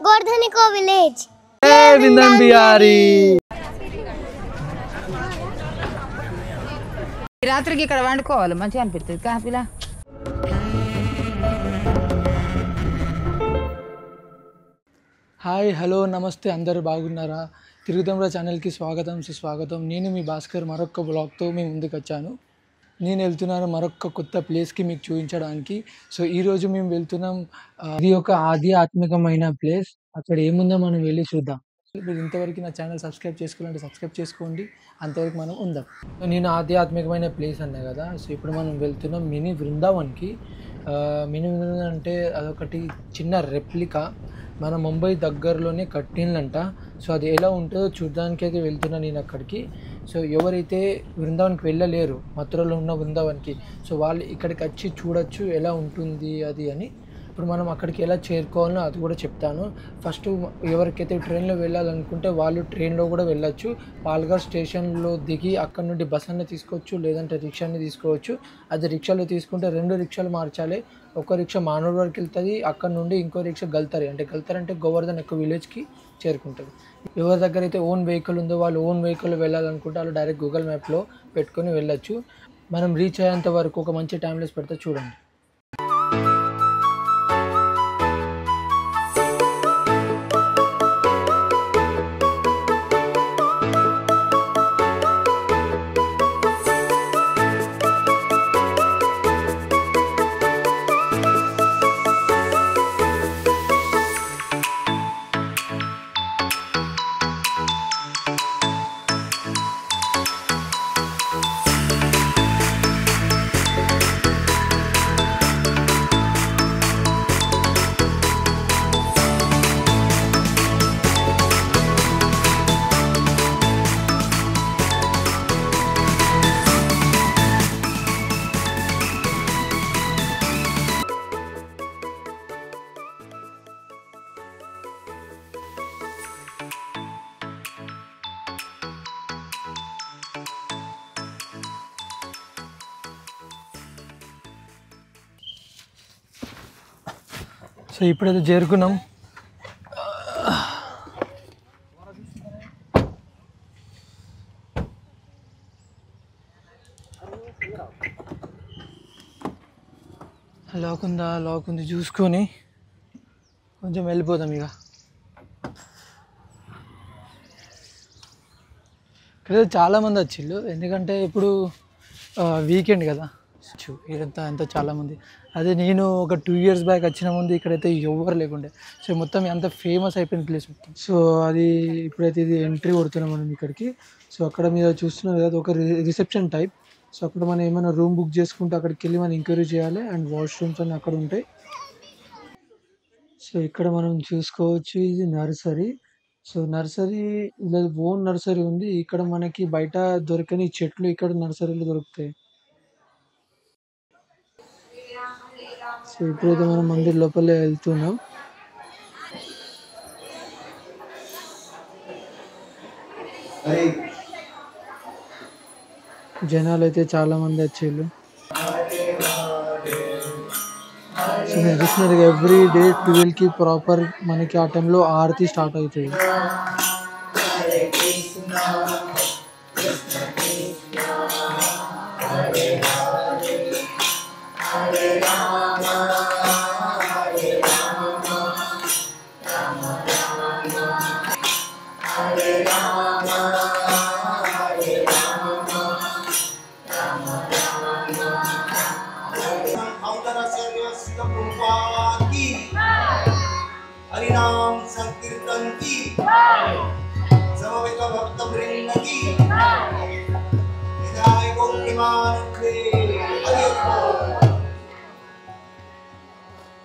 गोवर्धनी को विलेज विंदन बिहारी రాత్రికి ఇక్కడ వండుకోవాలి మంచిగా అనిపిస్తుంది కాపిలా హాయ్ హలో నమస్తే అందరూ బాగున్నారా తిరుగుతంరా ఛానల్కి స్వాగతం సుస్వాగతం నేను మీ భాస్కర్ మరొక బ్లాగ్తో మీ ముందుకు వచ్చాను నేను వెళ్తున్నాను మరొక కొత్త ప్లేస్కి మీకు చూపించడానికి సో ఈరోజు మేము వెళ్తున్నాం ఇది ఒక ఆధ్యాత్మికమైన ప్లేస్ అక్కడ ఏముందో మనం వెళ్ళి చూద్దాం మీరు ఇంతవరకు నా ఛానల్ సబ్స్క్రైబ్ చేసుకోవాలంటే సబ్స్క్రైబ్ చేసుకోండి అంతవరకు మనం ఉందాం నేను ఆధ్యాత్మికమైన ప్లేస్ అన్నా కదా సో ఇప్పుడు మనం వెళ్తున్నాం మినీ బృందావన్కి మినీ బృందావన్ అంటే అదొకటి చిన్న రెప్లికా మన ముంబై దగ్గరలోనే కట్టిందంట సో అది ఎలా ఉంటుందో చూడడానికి అయితే వెళ్తున్నా నేను అక్కడికి సో ఎవరైతే బృందావన్కి వెళ్ళలేరు మథురలో ఉన్న బృందావన్కి సో వాళ్ళు ఇక్కడికి వచ్చి చూడొచ్చు ఎలా ఉంటుంది అది అని ఇప్పుడు మనం అక్కడికి ఎలా చేరుకోవాలో అది కూడా చెప్తాను ఫస్ట్ ఎవరికైతే ట్రైన్లో వెళ్ళాలనుకుంటే వాళ్ళు ట్రైన్లో కూడా వెళ్ళొచ్చు పాల్ఘర్ స్టేషన్లో దిగి అక్కడ నుండి బస్ అన్న తీసుకోవచ్చు లేదంటే రిక్షాని తీసుకోవచ్చు అది రిక్షాలో తీసుకుంటే 2 రిక్షాలు మార్చాలి ఒక రిక్షా మానూరు వరకు వెళ్తుంది అక్కడ నుండి ఇంకో రిక్షా గల్తరి అంటే గోవర్ధన్ యొక్క విలేజ్కి చేరుకుంటుంది ఎవరి దగ్గర అయితే ఓన్ వెహికల్ ఉందో వాళ్ళు ఓన్ వెహికల్లో వెళ్ళాలనుకుంటే వాళ్ళు డైరెక్ట్ గూగుల్ మ్యాప్లో పెట్టుకొని వెళ్ళొచ్చు మనం రీచ్ అయ్యేంత వరకు ఒక మంచి టైంలెస్ పెడితే చూడండి సో ఇప్పుడైతే చేరుకున్నాం లాక్ ఉంది చూసుకొని కొంచెం వెళ్ళిపోతాం ఇక ఇక్కడ చాలామంది వచ్చిళ్ళు ఎందుకంటే ఇప్పుడు వీకెండ్ కదా ఇదంతా అంతా చాలామంది అదే నేను ఒక 2 years బ్యాక్ వచ్చిన ముందు ఇక్కడైతే ఎవరు లేకుండే సో మొత్తం ఎంత ఫేమస్ అయిపోయిన ప్లేస్ మొత్తం సో అది ఇప్పుడైతే ఇది ఎంట్రీ కొడుతున్నాం మనం ఇక్కడికి సో అక్కడ మీద చూస్తున్నారు కదా ఒక రిసెప్షన్ టైప్ సో అక్కడ మనం ఏమైనా రూమ్ బుక్ చేసుకుంటే అక్కడికి వెళ్ళి మనం ఎంక్వైరీ చేయాలి అండ్ వాష్రూమ్స్ అన్నీ అక్కడ ఉంటాయి సో ఇక్కడ మనం చూసుకోవచ్చు ఇది nursery so nursery own nursery ఉంది ఇక్కడ మనకి బయట దొరకని చెట్లు ఇక్కడ నర్సరీలో దొరుకుతాయి సో ఇప్పుడైతే మనం మందిర్ లోపలే వెళ్తున్నాం జనాలు అయితే చాలా మంది వచ్చేళ్ళు సో నేను చూస్తున్నారు ఎవ్రీ డే 12కి ప్రాపర్ మనకి ఆ టైంలో ఆరతి స్టార్ట్ అవుతుంది हरिनाम संकीर्तन की समवेत भक्त वृंद की विदाय गोपीमान के हरि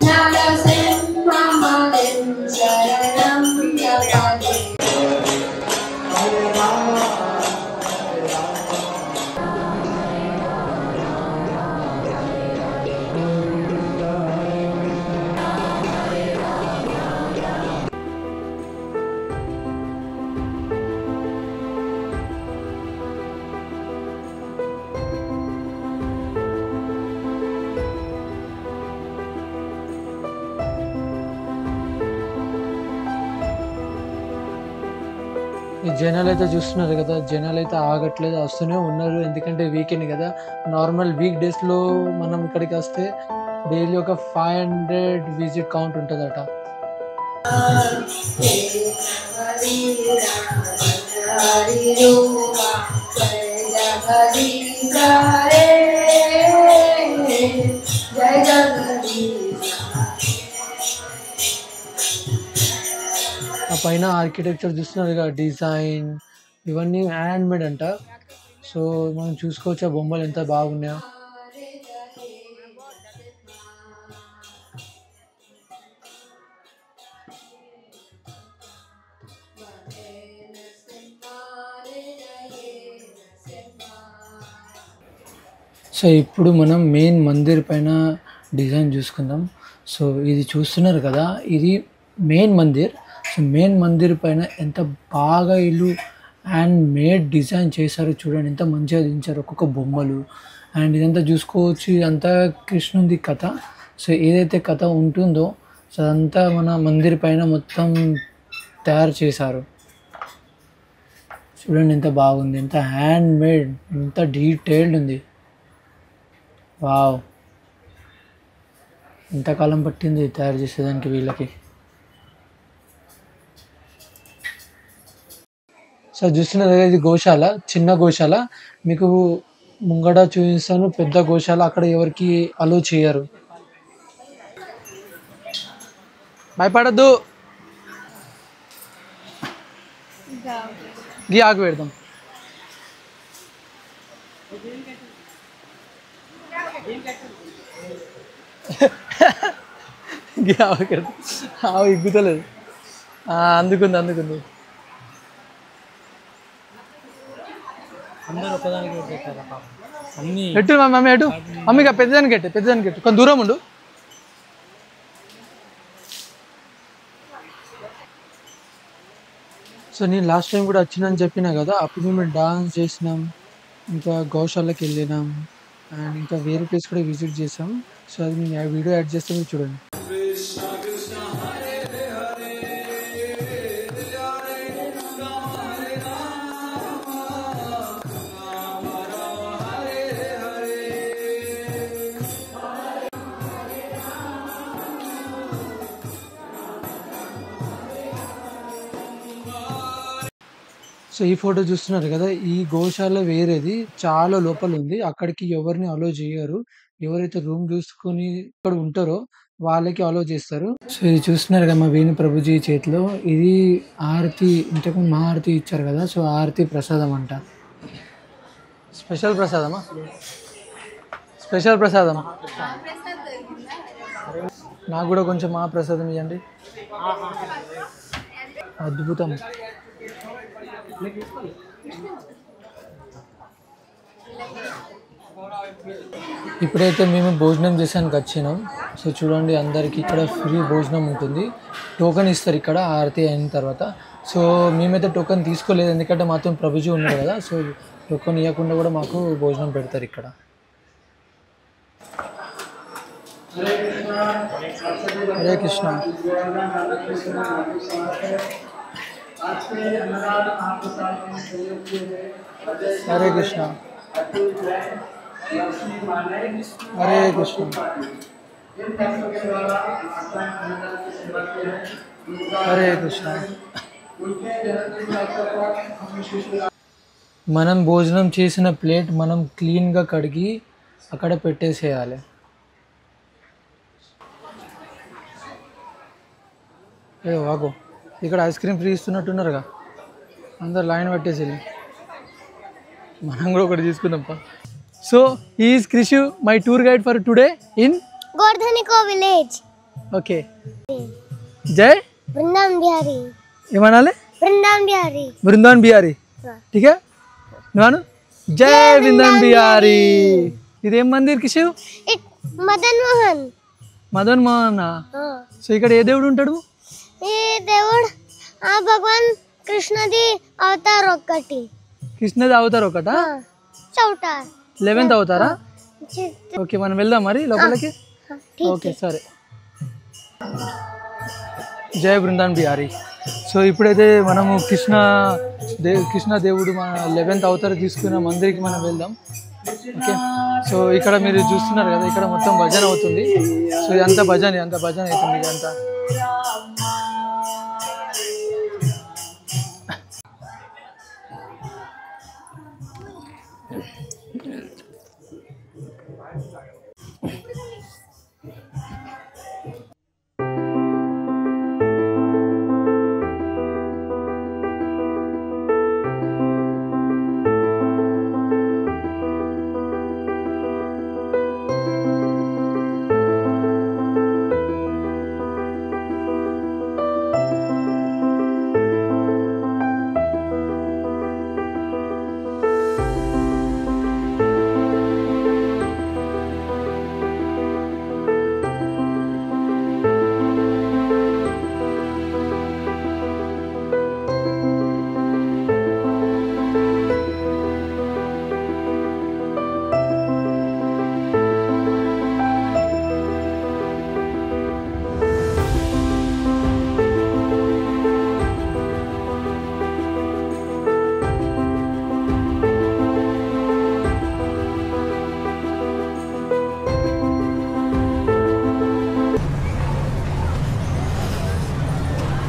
नारसिंह ब्रह्मलिं शरणं प्रपद्ये ఈ జనాలు అయితే చూస్తున్నారు కదా, జనాలు అయితే ఆగట్లేదు, వస్తూనే ఉన్నారు. ఎందుకంటే వీకెండ్ కదా. నార్మల్ వీక్ డేస్లో మనం ఇక్కడికి వస్తే డైలీ ఒక 500 విజిట్ కౌంట్ ఉంటుందట. ఆ పైన ఆర్కిటెక్చర్ చూస్తున్నారు కదా, డిజైన్ ఇవన్నీ హ్యాండ్ మేడ్ అంట. సో మనం చూసుకోవచ్చు ఆ బొమ్మలు ఎంత బాగున్నాయో. సో ఇప్పుడు మనం మెయిన్ మందిర్ పైన డిజైన్ చూసుకుందాం. సో ఇది చూస్తున్నారు కదా, ఇది main Mandir. So main Mandir పైన ఎంత బాగా ఇల్లు హ్యాండ్ మేడ్ డిజైన్ చేశారు చూడండి, ఎంత మంచిగా దించారు ఒక్కొక్క బొమ్మలు. అండ్ ఇదంతా చూసుకోవచ్చు, ఇదంతా కృష్ణుడి కథ. సో ఏదైతే కథ ఉంటుందో సో అదంతా మన మందిర్ పైన మొత్తం తయారు చేశారు. చూడండి ఎంత బాగుంది, ఎంత హ్యాండ్ మేడ్, ఎంత డీటెయిల్డ్ ఉంది. వావ్, ఎంతకాలం పట్టింది తయారు చేసేదానికి వీళ్ళకి. సో చూస్తున్నారు కదా, ఇది గోశాల, చిన్న గోశాల. మీకు ముంగడ చూపిస్తాను పెద్ద గోశాల, అక్కడ ఎవరికి అలో చేయరు. భయపడద్దు, గీ ఆకు పెడదాం. గీ ఆవు ఇగ్గుతలేదు, అందుకుంది. ఎట్టు మమ్మీ, ఎటు మమ్మీగా పెద్దదానికి ఎట్టు కొంచెం దూరం ఉండు. సో నేను లాస్ట్ టైం కూడా వచ్చినని చెప్పినా కదా, అప్పుడు మేము డాన్స్ చేసినాం, ఇంకా గోశాలకి వెళ్ళినాం, అండ్ ఇంకా వేరే ప్లేస్ కూడా విజిట్ చేసాం. సో అది నేను వీడియో యాడ్ చేస్తే మీరు చూడండి. సో ఈ ఫోటో చూస్తున్నారు కదా, ఈ గోశాల వేరేది చాలా లోపల ఉంది, అక్కడికి ఎవరిని అలో చేయరు. ఎవరైతే రూమ్ చూసుకొని ఇక్కడ ఉంటారో వాళ్ళకి అలో చేస్తారు. సో ఇది చూస్తున్నారు కదా మా వేణు ప్రభుజీ చేతిలో, ఇది ఆరతి, ఇంతకుముందు మహారతి ఇచ్చారు కదా, సో ఆరతి ప్రసాదం అంట. స్పెషల్ ప్రసాదమా? స్పెషల్ ప్రసాదమా? నాకు కూడా కొంచెం మా ప్రసాదం ఇవ్వండి. అద్భుతం. ఇప్పుడైతే మేము భోజనం చేసానికి వచ్చినాం. సో చూడండి, అందరికి ఇక్కడ ఫ్రీ భోజనం ఉంటుంది. టోకెన్ ఇస్తారు ఇక్కడ ఆరతి అయిన తర్వాత. సో మేమైతే టోకెన్ తీసుకోలేదు, ఎందుకంటే మాతో ప్రభుజీ ఉన్నారు కదా. సో టోకెన్ ఇవ్వకుండా కూడా మాకు భోజనం పెడతారు ఇక్కడ. హరే కృష్ణ. హరే కృష్ణ. హరే కృష్ణ. హరే కృష్ణ. మనం భోజనం చేసిన ప్లేట్ మనం క్లీన్గా కడిగి అక్కడ పెట్టేసేయాలి. ఏ వాగో, ఇక్కడ ఐస్ క్రీమ్ ఫ్రీ ఇస్తున్నట్టున్నారుగా, అందరు లైన్ పట్టేసి మనం కూడా ఒకటి తీసుకుందాంపా. So is Krishu, my tour guide for today in గోర్ధనికో విలేజ్. ఓకే, జై బృందావన్ బిహారీ. ఏమనాలి? బృందావన్ బిహారీ. బృందావన్ బిహారీ. ఠీకే, నువ్వు జై బృందావన్ బిహారీ. ఇదేం మందిర్ కిషు? మదన్ మోహన్. మదన్ మోహన్. సో ఇక్కడ ఏ దేవుడు ఉంటాడు? ఈ దేవుడు ఆ భగవాన్ కృష్ణది అవతార్ ఒకటి. కృష్ణది అవతార్ ఒకటా? చౌటా 11th అవతారా? ఓకే, మనం వెళ్దాం మరి లోపలికి. ఓకే సరే. జై బృందావన్ బిహారీ. సో ఇప్పుడైతే మనము కృష్ణ దేవుడు మన 11th అవతారం తీసుకున్న మందిరికి మనం వెళ్దాం. ఓకే, సో ఇక్కడ మీరు చూస్తున్నారు కదా, ఇక్కడ మొత్తం భజన అవుతుంది. సో ఇదంతా భజన అవుతుంది ఇదంతా.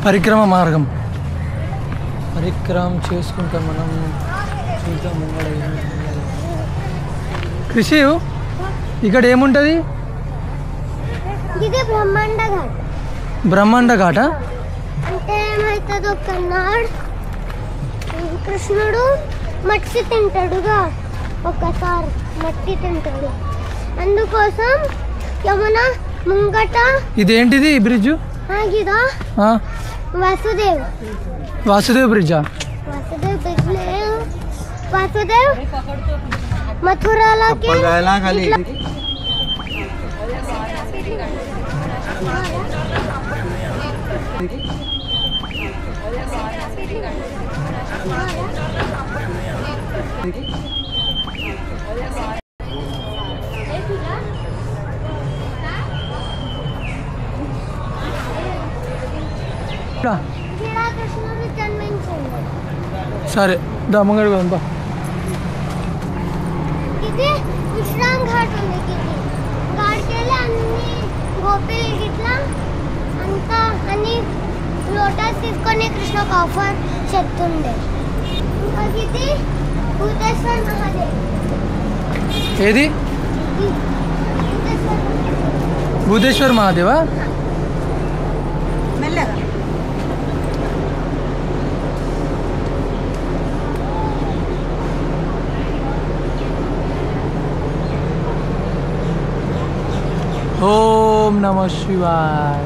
పరిక్రమ మార్గం పరిక్రమ చేసుకుంటాం మనం. చూద్దాం కృషి ఇక్కడ ఏముంటుంది? ఇది బ్రహ్మాండ ఘాట్. బ్రహ్మాండ ఘాట అంటే ఏమవుతుంది, ఒకనాడు కృష్ణుడు మట్టి తింటాడుగా, ఒకసారి మట్టి తింటాడు. అందుకోసం యమున ముంగట ఇదేంటిది ఈ బ్రిడ్జ్? ఇదా వాసుదేవ్ బ్రిడ్జా? వాసుదేవ్ మథురాలోకి కృష్ణుడు జన్మించింది. సరే దా ముంగడు బా. ఇది విశ్రామ్ ఘాట్ ఉంది. ఘాట్కి వెళ్ళి అన్ని గోపిలు గిట్లా అంతా అన్ని లోటస్ తీసుకొని కృష్ణకు ఆఫర్ చెప్తుండే. ఇంకా ఇది భూతేశ్వర్ మహాదేవ్. ఏది? భూతేశ్వర్ మహాదేవా? ఓం నమః శివాయ.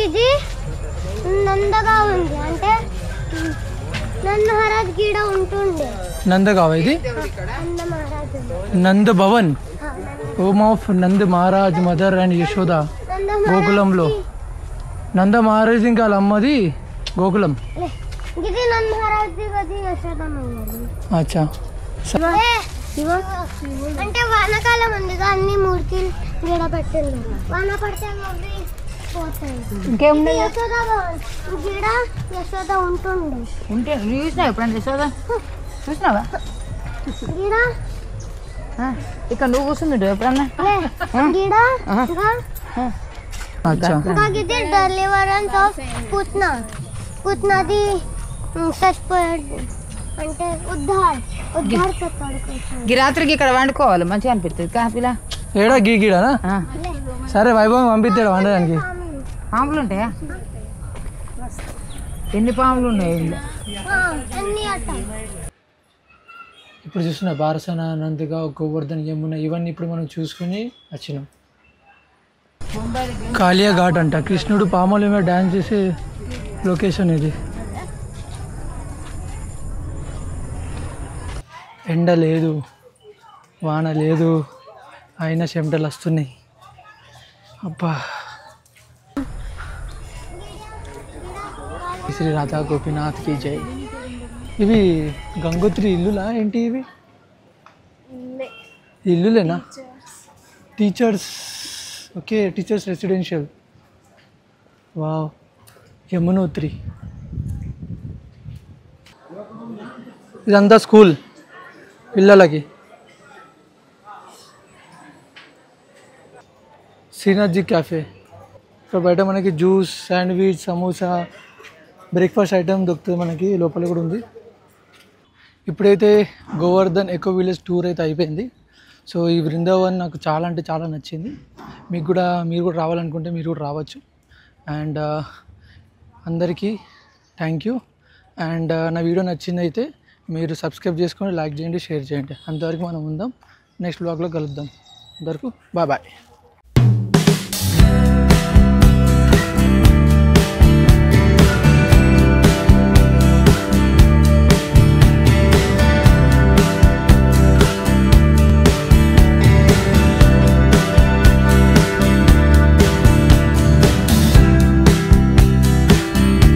ఇది నందగా ఉంది, అంటే నంద మహారాజ్ గీడ ఉంటుండే. నందగావ ఇది? Nanda Maharaj Nanda Bhavan, home of Nanda Maharaj mother and Yashoda గోకులంలో. నంద మహారాజ్ ఇంకా వాళ్ళ అమ్మది గోకులం. ఇది నంద మహారాజ్ గది యశోద మహారాజ్. అచ్చా, అంటే వానకాలం ఉందిగా, అన్ని మూర్తిలు గీడ పెట్టింది. వాన పడితే అవి పోతాయి. ఇంకేముంది? యశోద గీడ యశోద ఉంటుండే. నువ్వు చూసినావు ఎప్పుడన్నా యశోద? చూసినావా? గీడ ఇక్కడ నువ్వు కూర్చుంది ఎప్పుడన్నా? గీడ ఇంకా ఇది డెలివరెన్స్ ఆఫ్ పుత్నాది చచ్చిపోయాడు, అంటే ఉద్ధార్ రాత్రికి ఇక్కడ వండుకోవాలి, మంచిగా అనిపిస్తుంది కాపిలా. ఏడా గీడనా? సరే వైభవం పంపిస్తాడు వండడానికి. పాములు ఉంటాయా? ఎన్ని పాములు ఉన్నాయి? ఇప్పుడు చూస్తున్న బారసాన, నందిగా, గోవర్ధన్, యమున ఇవన్నీ ఇప్పుడు మనం చూసుకుని వచ్చినాం. కాళియా ఘాట్ అంట, కృష్ణుడు పాముల మీద డ్యాన్స్ చేసే లొకేషన్ ఇది. ఎండ లేదు, వాన లేదు, అయినా చెమటలు వస్తున్నాయి. అబ్బా. శ్రీ రాధా గోపీనాథ్కి జై. ఇవి గంగోత్రి ఇల్లులా ఏంటి? ఇవి ఇల్లులేనా? Teachers, okay, teachers residential. Wow, Yamunotri. ఇదంతా స్కూల్ పిల్లలకి. శ్రీనాథ్జీ క్యాఫే. ఇక్కడ బయట మనకి juice, sandwich, samosa, breakfast item దొరుకుతుంది. మనకి లోపల కూడా ఉంది. ఇప్పుడైతే గోవర్ధన్ ఎకో విలేజ్ టూర్ అయితే అయిపోయింది. సో ఈ బృందావన్ నాకు చాలా అంటే చాలా నచ్చింది. మీరు కూడా రావాలనుకుంటే మీరు కూడా రావచ్చు. అండ్ అందరికీ థ్యాంక్ యూ. అండ్ నా వీడియో నచ్చింది అయితే మీరు సబ్స్క్రైబ్ చేసుకొని లైక్ చేయండి, షేర్ చేయండి. అంతవరకు మనం ఉందాం. నెక్స్ట్ బ్లాగ్లో కలుద్దాం. అందరికీ బాయ్.